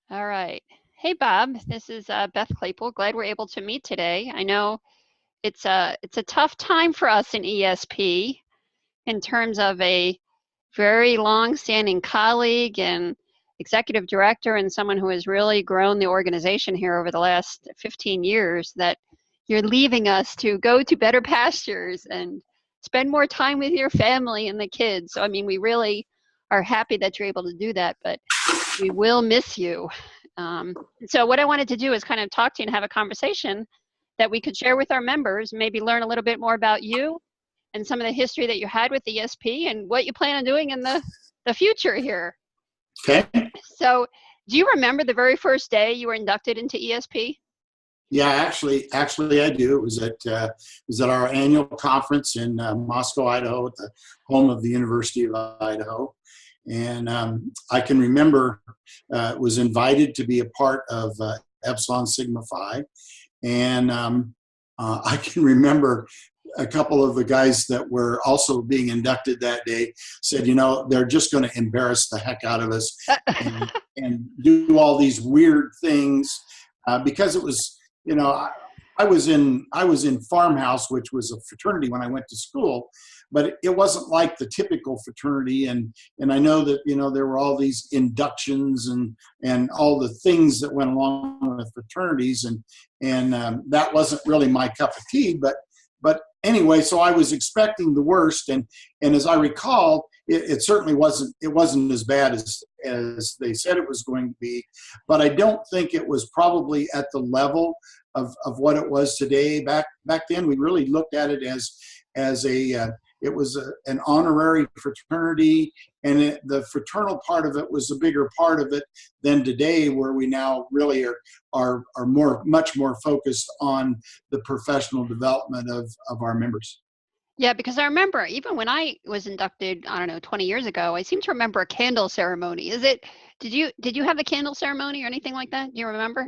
All right. Hey, Bob. This is Beth Claypoole. Glad we're able to meet today. I know it's a tough time for us in ESP in terms of a very long-standing colleague and executive director and someone who has really grown the organization here over the last 15 years, that you're leaving us to go to better pastures and spend more time with your family and the kids. So, I mean, we really are happy that you're able to do that, but we will miss you. So what I wanted to do is kind of talk to you and have a conversation that we could share with our members, maybe learn a little bit more about you and some of the history that you had with the ESP and what you plan on doing in the future here. Okay. So do you remember the very first day you were inducted into ESP? Yeah, actually, I do. It was at our annual conference in Moscow, Idaho, at the home of the University of Idaho, and I can remember was invited to be a part of Epsilon Sigma Phi, and I can remember a couple of the guys that were also being inducted that day said, you know, they're just going to embarrass the heck out of us and do all these weird things because it was, you know, I was in Farmhouse, which was a fraternity when I went to school, but it wasn't like the typical fraternity. And I know that, you know, there were all these inductions and all the things that went along with fraternities, and that wasn't really my cup of tea. But anyway, so I was expecting the worst, and as I recall, it certainly wasn't as bad as they said it was going to be, but I don't think it was probably at the level of what it was today. Back then, we really looked at it as it was an honorary fraternity, and the fraternal part of it was a bigger part of it than today, where we now really are much more focused on the professional development of our members. Yeah, because I remember even when I was inducted, I don't know, 20 years ago, I seem to remember a candle ceremony. Did you have a candle ceremony or anything like that? Do you remember?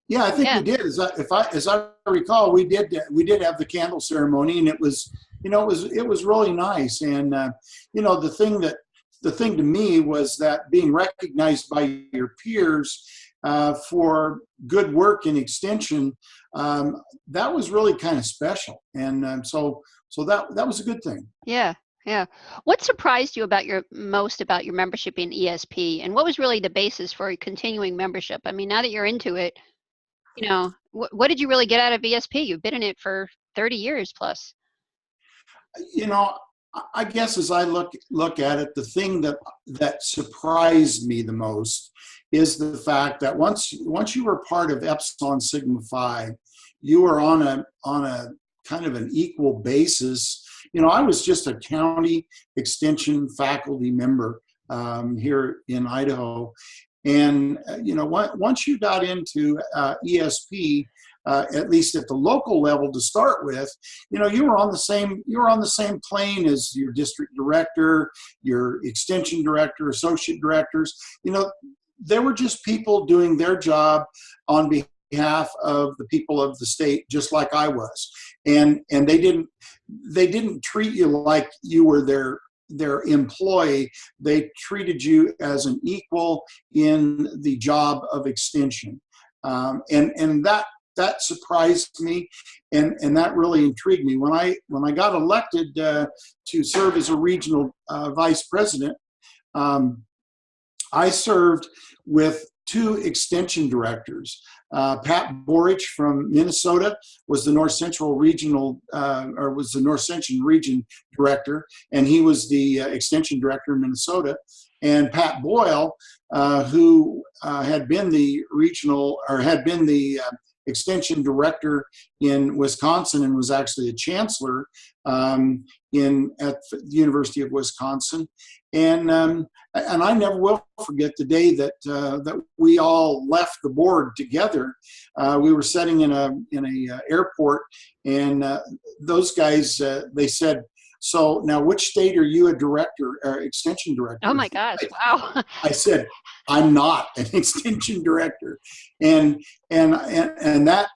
Yeah, I think we did. As I recall, we did have the candle ceremony, and it was really nice. And you know, the thing to me was that being recognized by your peers for good work in extension, that was really kind of special. And so that was a good thing. Yeah. Yeah. What surprised you most about your membership in ESP, and what was really the basis for continuing membership? I mean, now that you're into it, you know, what did you really get out of ESP? You've been in it for 30 years plus. You know, I guess as I look at it, the thing that surprised me the most is the fact that once you were part of Epsilon Sigma Phi, you were on a kind of an equal basis. You know, I was just a county extension faculty member here in Idaho, and you know, once you got into ESP, at least at the local level to start with, you know, you were on the same plane as your district director, your extension director, associate directors. You know, they were just people doing their job on behalf of the people of the state, just like I was, and they didn't treat you like you were their employee. They treated you as an equal in the job of extension, and that surprised me, and that really intrigued me. When I got elected to serve as a regional vice president, I served with two extension directors. Pat Borich from Minnesota was the North Central Regional, was the North Central Region Director, and he was the extension director in Minnesota. And Pat Boyle, who had been the extension director in Wisconsin and was actually a chancellor at the University of Wisconsin. And I never will forget the day that we all left the board together. We were sitting in a airport, and those guys they said, "So now, which state are you a director or extension director?" Oh my gosh! Wow. I said, "I'm not an extension director," and that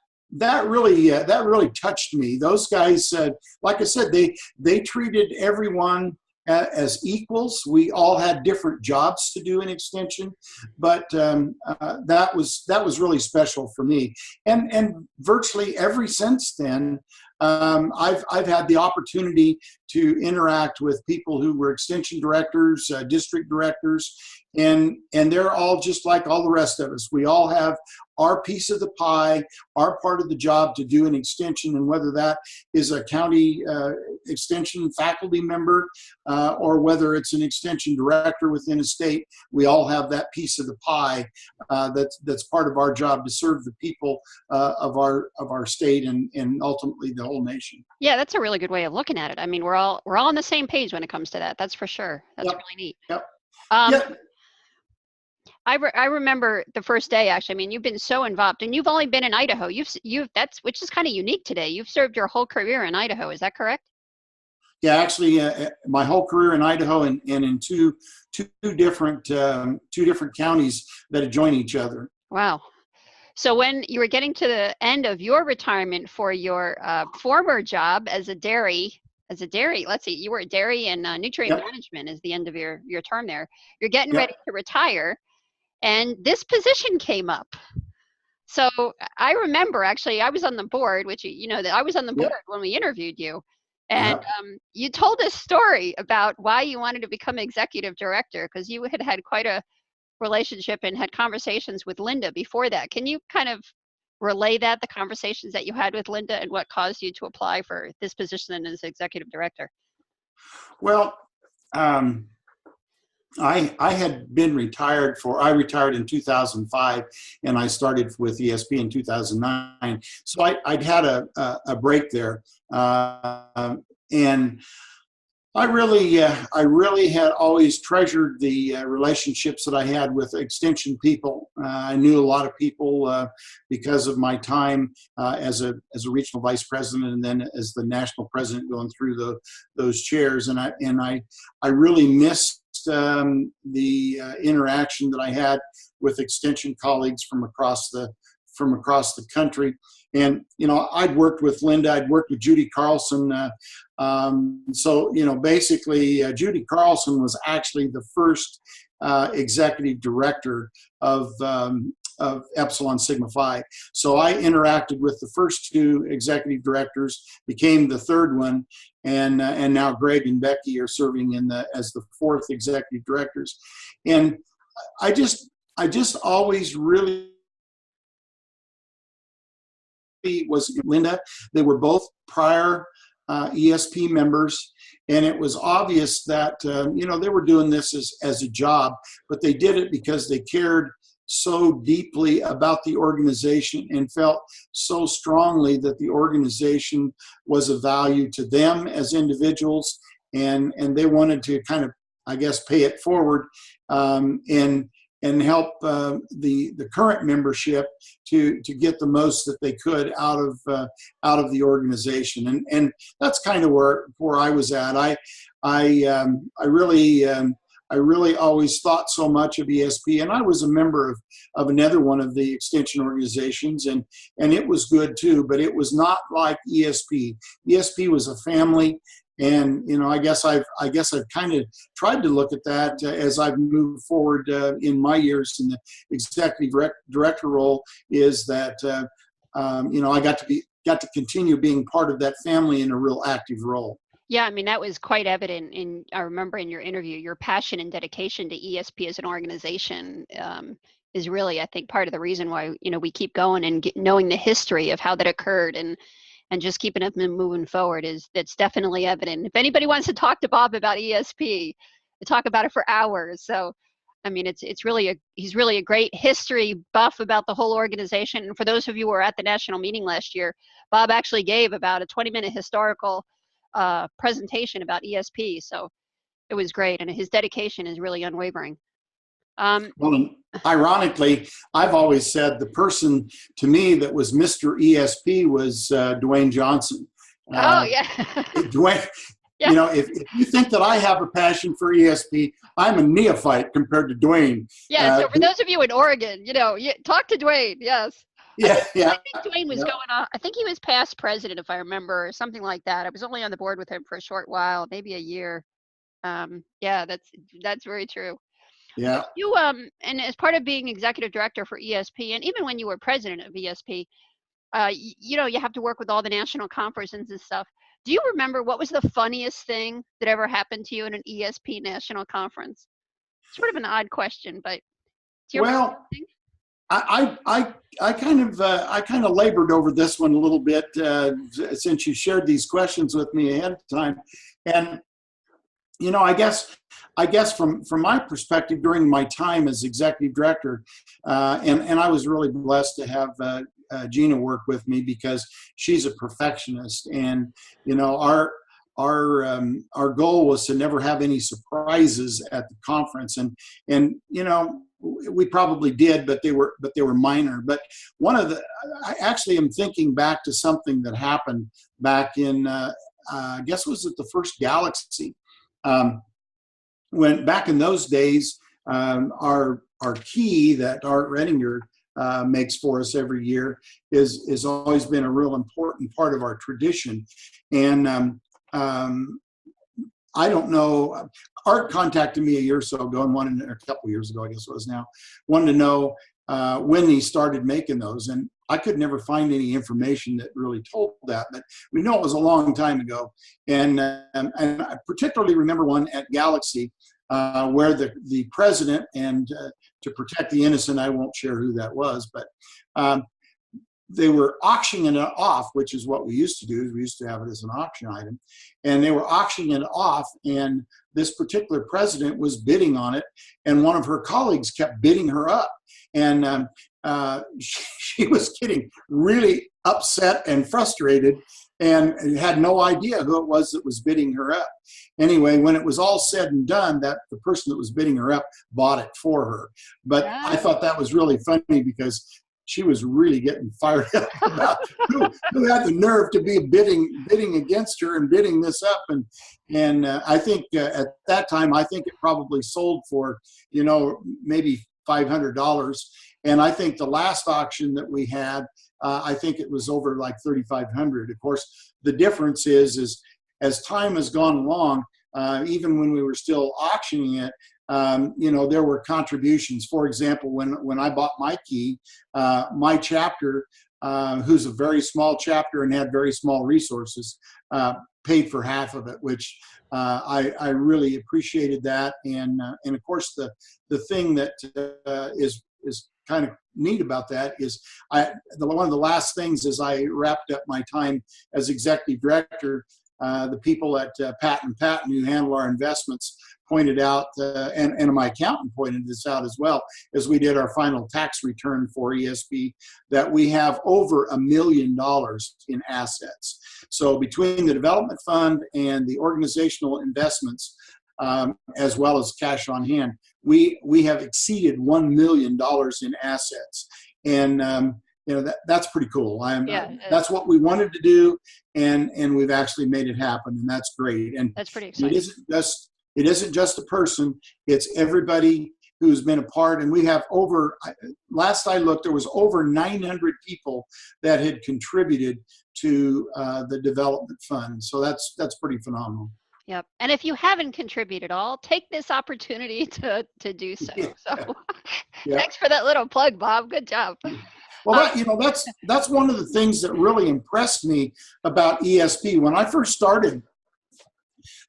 really touched me. Those guys, like I said, they treated everyone as equals. We all had different jobs to do in extension, but that was really special for me. And virtually ever since then, I've had the opportunity to interact with people who were extension directors, district directors, and they're all just like all the rest of us. We all have our piece of the pie, our part of the job to do an extension, and whether that is a county extension faculty member or whether it's an extension director within a state, we all have that piece of the pie that's part of our job to serve the people of our state and ultimately the whole nation. Yeah, that's a really good way of looking at it. I mean, we're all on the same page when it comes to that. That's for sure. That's Yep. really neat. Yep. Um, Yep. I remember the first day, actually. I mean, you've been so involved, and you've only been in Idaho. That's which is kind of unique today. You've served your whole career in Idaho. Is that correct? Yeah, actually, my whole career in Idaho and in two different counties that adjoin each other. Wow. So when you were getting to the end of your retirement for your former job as a dairy, let's see, you were at dairy and nutrient Yep. management is the end of your term there. You're getting Yep. ready to retire, and this position came up. So I remember, actually, I was on the board, which that I was on the board Yep. when we interviewed you, and Yep. you told a story about why you wanted to become executive director because you had quite a relationship and had conversations with Linda before that. Can you kind of relay the conversations that you had with Linda and what caused you to apply for this position as executive director? Well, I had been retired I retired in 2005 and I started with ESP in 2009. So I'd had a break there. And I really had always treasured the relationships that I had with extension people. I knew a lot of people because of my time as a regional vice president and then as the national president going through those chairs. And I really missed the interaction that I had with extension colleagues from across the country. And I'd worked with Linda, I'd worked with Judy Carlson. So basically, Judy Carlson was actually the first executive director of Epsilon Sigma Phi. So I interacted with the first two executive directors, became the third one, and now Greg and Becky are serving as the fourth executive directors. And I just always really was Linda. They were both prior ESP members, and it was obvious that they were doing this as a job, but they did it because they cared so deeply about the organization and felt so strongly that the organization was of value to them as individuals, and they wanted to kind of, I guess, pay it forward and help the current membership to get the most that they could out of the organization, and that's kind of where I was at. I really always thought so much of ESP, and I was a member of another one of the extension organizations, and it was good too, but it was not like ESP. ESP was a family. And I guess I've kind of tried to look at that as I've moved forward in my years in the executive director role. Is that I got to continue being part of that family in a real active role. Yeah, I mean, that was quite evident I remember in your interview, your passion and dedication to ESP as an organization is really, I think, part of the reason why we keep going and knowing the history of how that occurred and just keeping it moving forward that's definitely evident. If anybody wants to talk to Bob about ESP, they talk about it for hours. So, I mean, he's really a great history buff about the whole organization. And for those of you who were at the national meeting last year, Bob actually gave about a 20-minute historical presentation about ESP. So it was great, and his dedication is really unwavering. Well, ironically, I've always said the person to me that was Mr. ESP was Dwayne Johnson. Oh, yeah. Dwayne, yeah. If you think that I have a passion for ESP, I'm a neophyte compared to Dwayne. Yeah, so for those of you in Oregon, talk to Dwayne, yes. Yeah, I think Dwayne was going on. I think he was past president, if I remember, or something like that. I was only on the board with him for a short while, maybe a year. Yeah, that's very true. But Yeah. you and as part of being executive director for ESP, and even when you were president of ESP, you know, you have to work with all the national conferences and stuff. Do you remember what was the funniest thing that ever happened to you in an ESP national conference? Sort of an odd question, but do you remember Well, anything? I kind of labored over this one a little bit since you shared these questions with me ahead of time, and you know, I guess from my perspective during my time as executive director, and I was really blessed to have Gina work with me because she's a perfectionist, and you know, our goal was to never have any surprises at the conference, and you know, we probably did, but they were minor. But one of the I actually am thinking back to something that happened back in I guess was it the first Galaxy. Um, when back in those days, our key that Art Redinger makes for us every year is always been a real important part of our tradition. And I don't know. Art contacted me a year or so ago and wanted, or a couple years ago, I guess it was now, wanted to know when he started making those. And I could never find any information that really told that, but we know it was a long time ago. And I particularly remember one at Galaxy where the president, and to protect the innocent, I won't share who that was, but um, they were auctioning it off, which is what we used to do. We used to have it as an auction item, and they were auctioning it off. And this particular president was bidding on it, and one of her colleagues kept bidding her up, and she was getting really upset and frustrated, and had no idea who it was that was bidding her up. Anyway, when it was all said and done, that the person that was bidding her up bought it for her. But I Yeah. thought that was really funny because she was really getting fired up about who had the nerve to be bidding against her and bidding this up. And I think at that time, I think it probably sold for, you know, maybe $500. And I think the last auction that we had, I think it was over like 3,500. Of course, the difference is as time has gone along, even when we were still auctioning it, you know, there were contributions. For example, when I bought my key, my chapter, who's a very small chapter and had very small resources, paid for half of it, which I really appreciated that. And of course, the thing that is kind of neat about that is one of the last things as I wrapped up my time as executive director, the people at Patton who handle our investments pointed out, and my accountant pointed this out as well, as we did our final tax return for ESP, that we have over $1 million in assets. So between the development fund and the organizational investments, as well as cash on hand, we have exceeded $1 million in assets. And you know, that's pretty cool. Yeah, That's what we wanted to do, and we've actually made it happen, and that's great. And that's pretty it exciting. isn't just a person; it's everybody who's been a part. And we have over, last I looked, there was over 900 people that had contributed to the development fund. So that's pretty phenomenal. Yep. And if you haven't contributed all, take this opportunity to do so. Yeah, So yeah. thanks for that little plug, Bob. Good job. Well, Uh, you know, that's one of the things that really impressed me about ESP. When I first started,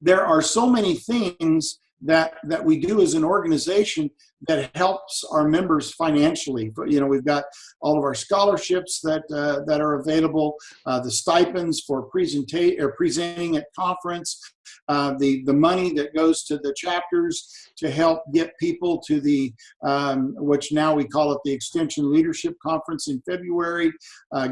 there are so many things that we do as an organization that helps our members financially. But, you know, we've got all of our scholarships that are available, the stipends for presenting at conference, the money that goes to the chapters to help get people to the which now we call it the Extension Leadership Conference in February,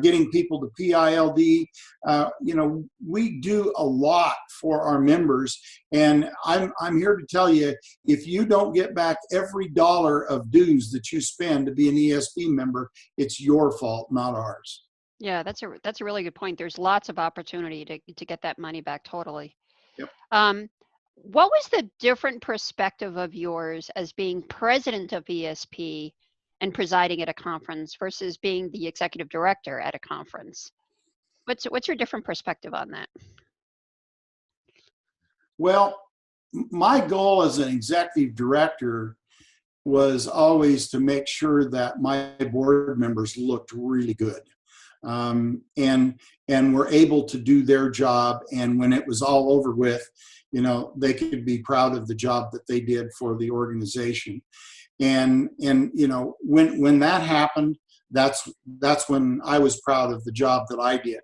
getting people to PILD. You know, we do a lot for our members, and I'm here to tell you, if you don't get back every dollar of dues that you spend to be an ESP member, it's your fault, not ours. yeah, that's a really good point. There's lots of opportunity to get that money back totally. Yep. What was the different perspective of yours as being president of ESP and presiding at a conference versus being the executive director at a conference? What's your different perspective on that? Well, my goal as an executive director was always to make sure that my board members looked really good, and were able to do their job. And when it was all over with, they could be proud of the job that they did for the organization. And when that happened, that's when I was proud of the job that I did.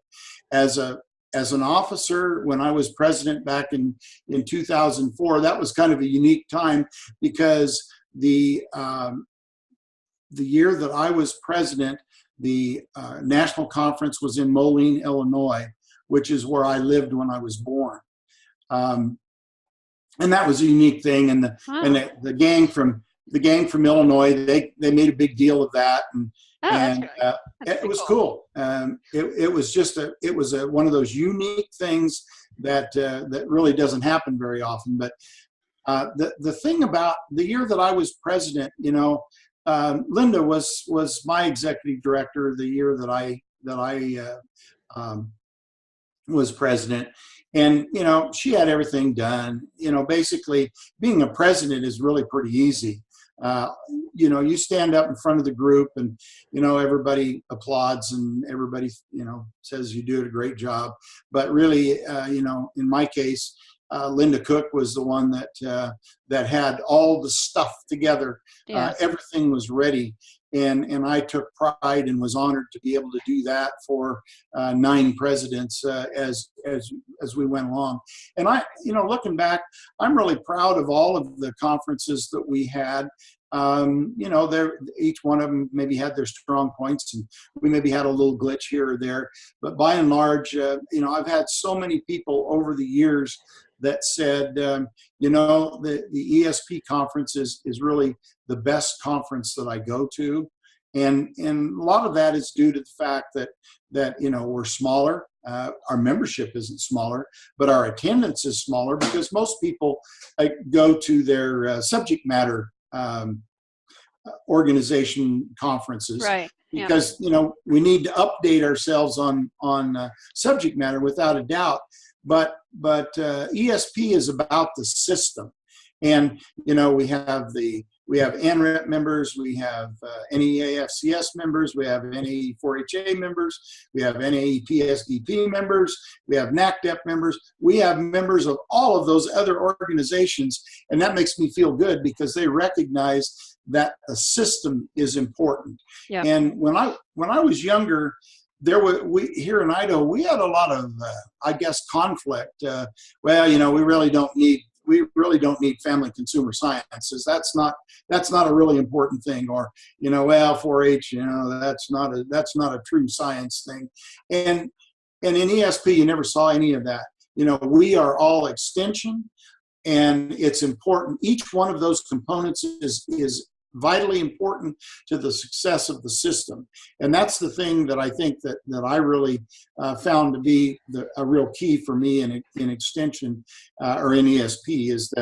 As an officer, when I was president back in 2004, that was kind of a unique time, because the year that I was president, the national conference was in Moline, Illinois, which is where I lived when I was born. And that was a unique thing. And the gang from Illinois, they made a big deal of that, and it was cool. It was one of those unique things that really doesn't happen very often. But the thing about the year that I was president, Linda was my executive director the year that I was president. And, she had everything done. Basically being a president is really pretty easy. You stand up in front of the group, and, everybody applauds, and everybody, says you did a great job. But really, in my case, Linda Cook was the one that had all the stuff together. Yes. Everything was ready. And I took pride and was honored to be able to do that for 9 presidents as we went along. And looking back, I'm really proud of all of the conferences that we had. Each one of them maybe had their strong points, and we maybe had a little glitch here or there. But by and large, I've had so many people over the years that said, the ESP conference is really the best conference that I go to. And a lot of that is due to the fact that we're smaller. Our membership isn't smaller, but our attendance is smaller, because most people go to their subject matter organization conferences. Right. Because, we need to update ourselves on subject matter, without a doubt. But ESP is about the system. And, we have NREP members, we have NEAFCS members, we have NAE4HA members, we have NAEPSDP members, we have NACDEP members. We have members of all of those other organizations, and that makes me feel good, because they recognize that the system is important. Yeah. And when I was younger, we here in Idaho, we had a lot of, conflict. We really don't need family consumer sciences. That's not a really important thing. Or, 4-H, that's not a true science thing. And in ESP, you never saw any of that. We are all extension, and it's important. Each one of those components is vitally important to the success of the system. And that's the thing that I think that I really found to be a real key for me in extension or in ESP, is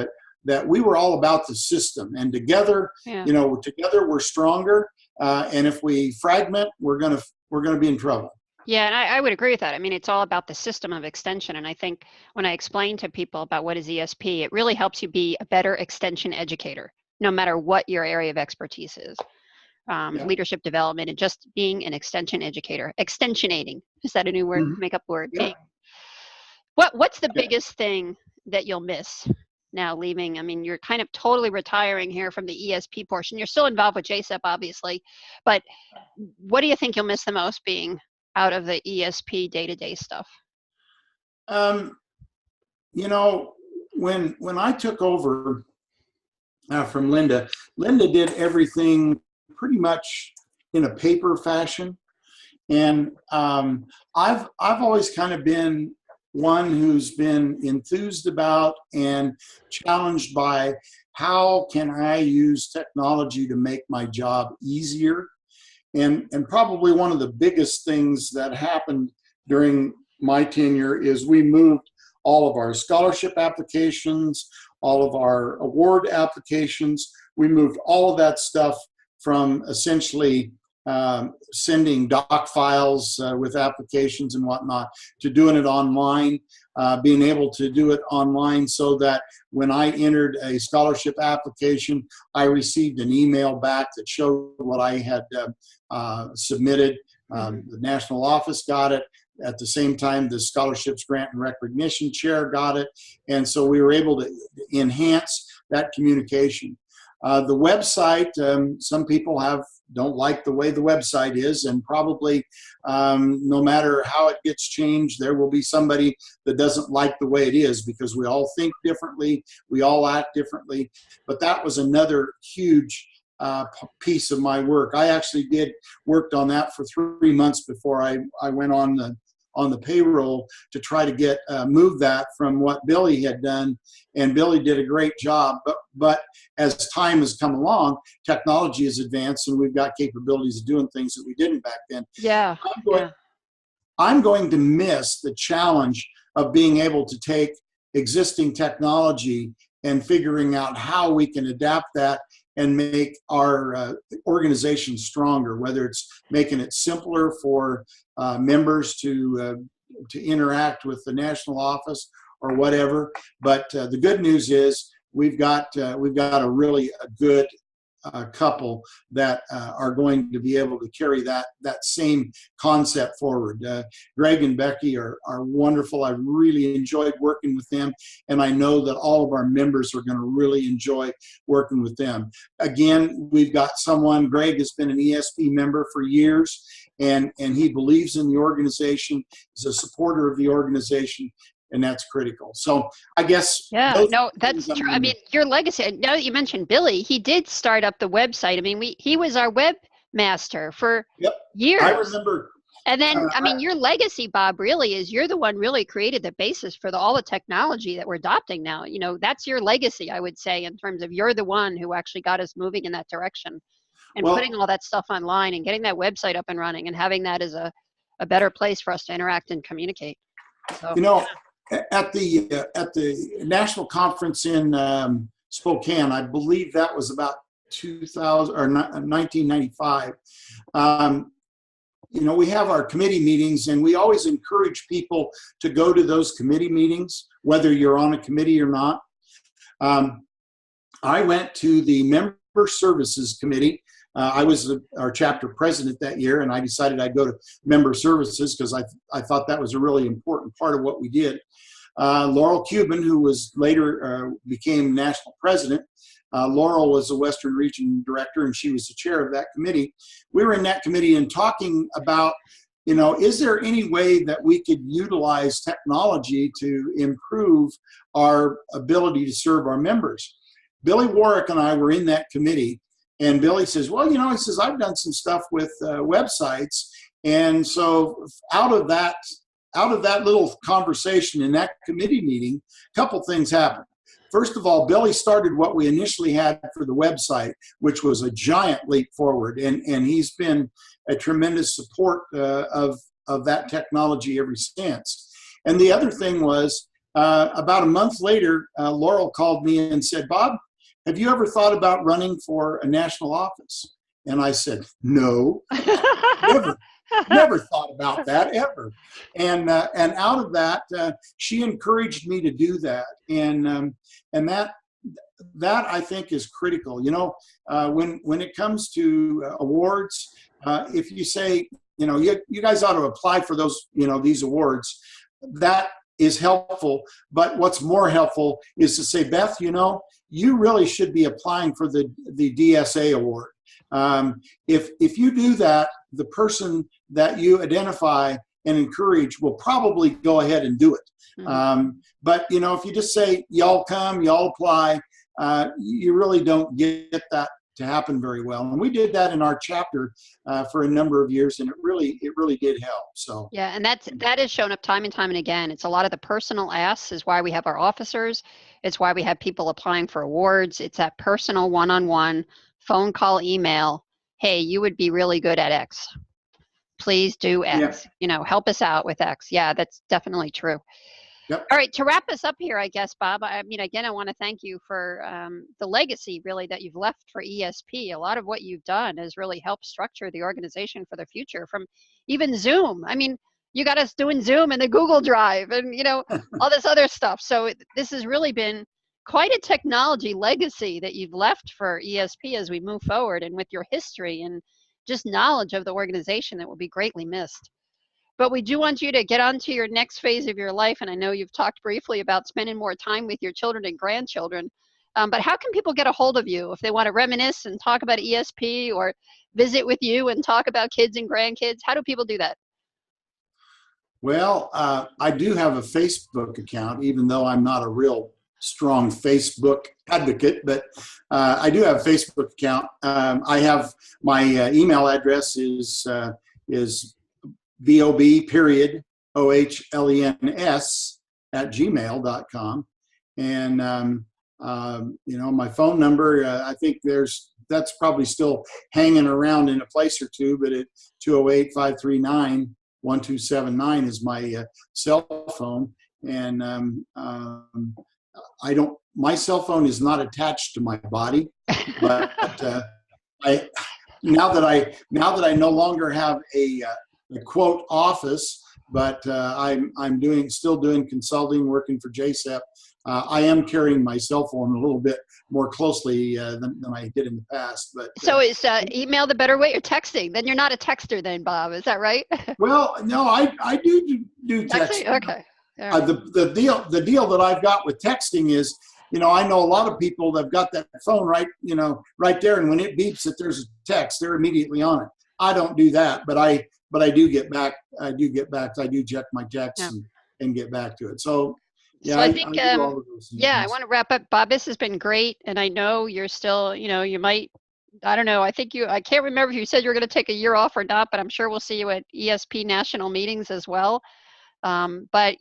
that we were all about the system. And together, together we're stronger. And if we fragment, we're gonna be in trouble. Yeah, and I would agree with that. I mean, it's all about the system of extension. And I think when I explain to people about what is ESP, it really helps you be a better extension educator, no matter what your area of expertise is. Leadership development, and just being an extension educator. Extensionating. Is that a new word? Mm-hmm. Make up word. Yeah. What's the biggest thing that you'll miss now leaving? I mean, you're kind of totally retiring here from the ESP portion. You're still involved with JSEP, obviously, but what do you think you'll miss the most, being out of the ESP day-to-day stuff? When I took over from Linda did everything pretty much in a paper fashion. And I've always kind of been one who's been enthused about and challenged by, how can I use technology to make my job easier? And probably one of the biggest things that happened during my tenure is we moved all of our scholarship applications, all of our award applications. We moved all of that stuff from essentially sending doc files with applications and whatnot, to doing it online, being able to do it online so that when I entered a scholarship application, I received an email back that showed what I had submitted. The national office got it. At the same time, the scholarships grant and recognition chair got it. And so we were able to enhance that communication. The website, some people don't like the way the website is, and probably no matter how it gets changed, there will be somebody that doesn't like the way it is, because we all think differently, we all act differently. But that was another huge piece of my work. I actually worked on that for 3 months before I went on the payroll to try to get move that from what Billy had done, and Billy did a great job. But as time has come along, technology has advanced, and we've got capabilities of doing things that we didn't back then. Yeah. I'm going to miss the challenge of being able to take existing technology and figuring out how we can adapt that and make our organization stronger, whether it's making it simpler for members to interact with the national office or whatever. But the good news is we've got a really good couple that are going to be able to carry that same concept forward. Greg and Becky are wonderful. I really enjoyed working with them, and I know that all of our members are going to really enjoy working with them. Again, we've got someone, Greg has been an ESP member for years, and he believes in the organization, is a supporter of the organization, and that's critical. So I guess. Yeah, no, that's true. I mean, your legacy, now that you mentioned Billy, he did start up the website. I mean, he was our webmaster for years. I remember. And then, I mean, your legacy, Bob, really is you're the one really created the basis for all the technology that we're adopting now. You know, that's your legacy, I would say, in terms of you're the one who actually got us moving in that direction and putting all that stuff online and getting that website up and running and having that as a better place for us to interact and communicate. So, you know, at the national conference in Spokane, I believe that was about 2000 or 1995. You know, we have our committee meetings, and we always encourage people to go to those committee meetings, whether you're on a committee or not. I went to the Member Services Committee. I was our chapter president that year, and I decided I'd go to Member Services because I thought that was a really important part of what we did. Laurel Cuban, who was later became national president, Laurel was the Western Region Director, and she was the chair of that committee. We were in that committee and talking about, you know, is there any way that we could utilize technology to improve our ability to serve our members? Billy Warwick and I were in that committee, and Billy says, well, you know, he says, I've done some stuff with websites. And so out of that little conversation in that committee meeting, a couple things happened. First of all, Billy started what we initially had for the website, which was a giant leap forward. And he's been a tremendous support of that technology ever since. And the other thing was, about a month later, Laurel called me and said, Bob, have you ever thought about running for a national office? And I said, no, never thought about that ever. And out of that, she encouraged me to do that. And that I think is critical. You know, when it comes to awards, if you say, you know, you guys ought to apply for those, you know, these awards, that is helpful. But what's more helpful is to say, Beth, you know, you really should be applying for the DSA award. If you do that, the person that you identify and encourage will probably go ahead and do it. But, you know, if you just say, y'all come, y'all apply, you really don't get that to happen very well. And we did that in our chapter for a number of years, and it really did help. So yeah, and that has shown up time and time and again. It's a lot of the personal asks is why we have our officers. It's why we have people applying for awards. It's that personal one-on-one phone call, email. Hey, you would be really good at X. Please do X. Yeah. You know, help us out with X. Yeah, that's definitely true. Yep. All right, to wrap us up here, I guess, Bob, I mean, again, I want to thank you for the legacy, really, that you've left for ESP. A lot of what you've done has really helped structure the organization for the future, from even Zoom. I mean, you got us doing Zoom and the Google Drive and, all this other stuff. So this has really been quite a technology legacy that you've left for ESP as we move forward, and with your history and just knowledge of the organization that will be greatly missed. But we do want you to get on to your next phase of your life. And I know you've talked briefly about spending more time with your children and grandchildren. But how can people get a hold of you if they want to reminisce and talk about ESP, or visit with you and talk about kids and grandkids? How do people do that? Well, I do have a Facebook account, even though I'm not a real strong Facebook advocate, but I do have a Facebook account. I have my email address is bob.ohlens@gmail.com. And, my phone number, I think that's probably still hanging around in a place or two, but at 208-539-1279 is my cell phone. And my cell phone is not attached to my body, but now that I no longer have a quote office, but I'm still doing consulting, working for JSEP. I am carrying my cell phone a little bit more closely than I did in the past. But so is email the better way, or texting? Then you're not a texter, then, Bob. Is that right? Well, no, I do texting. Okay. Right. The deal that I've got with texting is, I know a lot of people that've got that phone right there, and when it beeps that there's a text, they're immediately on it. I don't do that, but I do get back. I do check my texts and get back to it. So, yeah, so I think, I do all of those things. I want to wrap up. Bob, this has been great. And I know you're still, you might, I don't know, I can't remember if you said you were going to take a year off or not, but I'm sure we'll see you at ESP national meetings as well. But,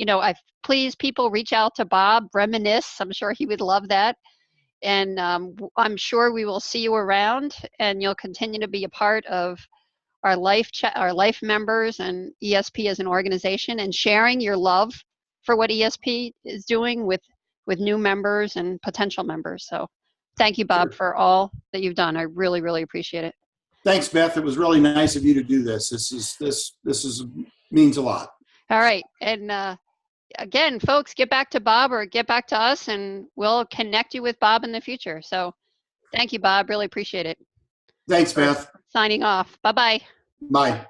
please, people, reach out to Bob, reminisce. I'm sure he would love that. And I'm sure we will see you around, and you'll continue to be a part of our life members and ESP as an organization, and sharing your love for what ESP is doing with new members and potential members. So thank you, Bob, for all that you've done. I really, really appreciate it. Thanks, Beth. It was really nice of you to do this. This means a lot. All right. And again, folks, get back to Bob or get back to us, and we'll connect you with Bob in the future. So thank you, Bob. Really appreciate it. Thanks, Beth. Signing off. Bye-bye. Bye.